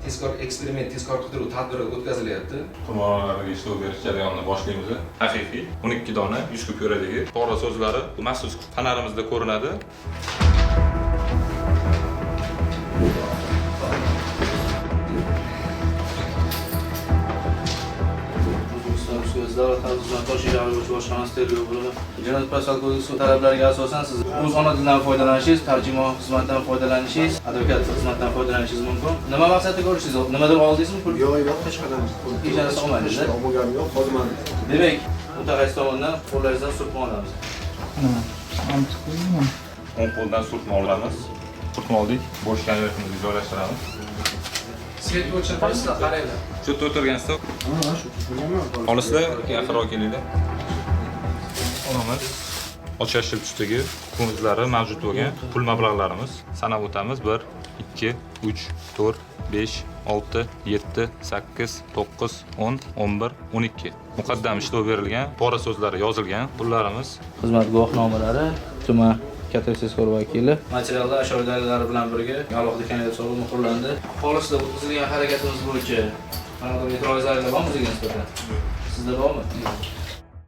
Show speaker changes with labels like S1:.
S1: tezkor eksperiment, tezkor qidiruv tadbiri o'tkazilyapti.
S2: Qurbonlarga ishlov berish jarayonini boshlaymiz. Haqiqiy 12 dona 100 kupyuradagi pora so'zlari maxsus panalimizda ko'rinadi.
S3: Davlat xizmat tashkiloti boshqarmasi tergov bo'limi Jinoyat protsessual kodeksi talablariga asosan siz o'z ona tilidan foydalanishingiz, tarjimon xizmatidan foydalanishingiz, advokat xizmatidan foydalanishingiz mumkin. Nima maqsadda ko'rishingiz? Nimadir oldingizmi pul?
S4: Yo'q, hech qanday pul.
S3: Hech narsa olmadingiz-da?
S4: Olmaganim yo'q, hozirman.
S3: Demak, mutaxassis tomonidan qo'llaringizdan surtma olamiz.
S2: 10 qo'ldan surtma olamiz. Surtma oldik. Bo'sh konvertimizga joylashtiramiz.
S1: Svet o'chirib qaranglar.
S2: Shu yerda o'tirgansizda olisizlar, yaqinroq kelinglar. Olamiz. Ochashil tusdagi kunduzlari mavjud bo'lgan pul mablag'larimiz sanab o'tamiz. 1, 2, 3, 4, 5, 6, 7, 8, 9, 10, 11, 12. Muqaddam ishlov berilgan, pora so'zlari yozilgan pullarimiz.
S3: Xizmat guvohnomalari, tuman katta tezkor vakili. Materiallar ashyodarlari bilan birga alohida kanalizatsiya bo'limi quriladi. Xolisda o'tkazilgan harakatimiz bo'yicha qanday e'tirozlar bormi o'ziga nisbatan? Sizda bormi?